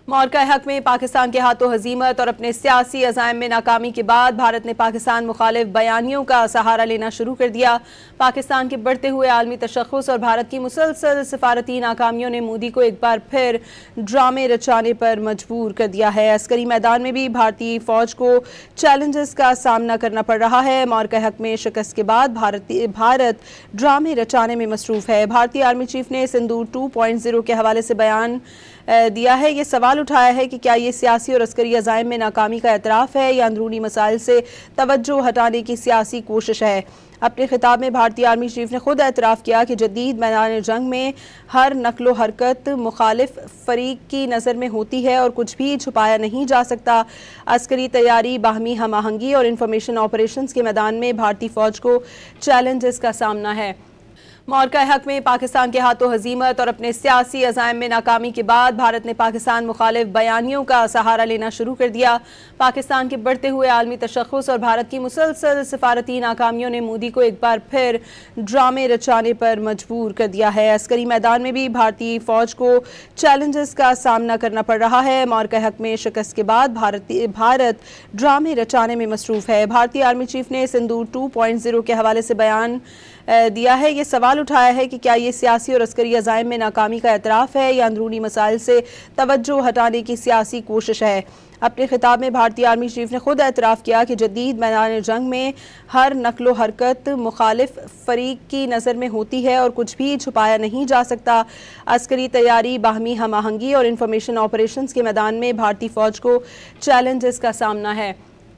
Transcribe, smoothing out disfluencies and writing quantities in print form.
معرکہ حق میں پاکستان کے ہاتھوں ہزیمت اور اپنے سیاسی عزائم میں ناکامی کے بعد بھارت نے پاکستان مخالف بیانیوں کا سہارا لینا شروع کر دیا۔ پاکستان کے بڑھتے ہوئے عالمی تشخص اور بھارت کی مسلسل سفارتی ناکامیوں نے مودی کو ایک بار پھر ڈرامے رچانے پر مجبور کر دیا ہے۔ عسکری میدان میں بھی بھارتی فوج کو چیلنجز کا سامنا کرنا پڑ رہا ہے۔ معرکہ حق میں شکست کے بعد بھارت ڈرامے رچانے میں مصروف ہے۔ بھارتی آرمی چیف نے سندور 2.0 کے حوالے سے بیان دیا ہے۔ یہ سوال اٹھایا ہے کہ کیا یہ سیاسی اور عسکری عزائم میں ناکامی کا اعتراف ہے یا اندرونی مسائل سے توجہ ہٹانے کی سیاسی کوشش ہے۔ اپنے خطاب میں بھارتی آرمی چیف نے خود اعتراف کیا کہ جدید میدان جنگ میں ہر نقل و حرکت مخالف فریق کی نظر میں ہوتی ہے اور کچھ بھی چھپایا نہیں جا سکتا۔ عسکری تیاری، باہمی ہم آہنگی اور انفارمیشن آپریشنز کے میدان میں بھارتی فوج کو چیلنجز کا سامنا ہے۔ معرکہ حق میں پاکستان کے ہاتھوں ہزیمت اور اپنے سیاسی عزائم میں ناکامی کے بعد بھارت نے پاکستان مخالف بیانیوں کا سہارا لینا شروع کر دیا۔ پاکستان کے بڑھتے ہوئے عالمی تشخص اور بھارت کی مسلسل سفارتی ناکامیوں نے مودی کو ایک بار پھر ڈرامے رچانے پر مجبور کر دیا ہے۔ عسکری میدان میں بھی بھارتی فوج کو چیلنجز کا سامنا کرنا پڑ رہا ہے۔ معرکہ حق میں شکست کے بعد بھارت ڈرامے رچانے میں مصروف ہے۔ بھارتی آرمی چیف نے سندور 2.0 کے حوالے سے بیان دیا ہے۔ یہ سوال اٹھایا ہے کہ کیا یہ سیاسی اور عسکری عزائم میں ناکامی کا اعتراف ہے یا اندرونی مسائل سے توجہ ہٹانے کی سیاسی کوشش ہے۔ اپنے خطاب میں بھارتی آرمی چیف نے خود اعتراف کیا کہ جدید میدان جنگ میں ہر نقل و حرکت مخالف فریق کی نظر میں ہوتی ہے اور کچھ بھی چھپایا نہیں جا سکتا۔ عسکری تیاری، باہمی ہم آہنگی اور انفارمیشن آپریشنز کے میدان میں بھارتی فوج کو چیلنجز کا سامنا ہے۔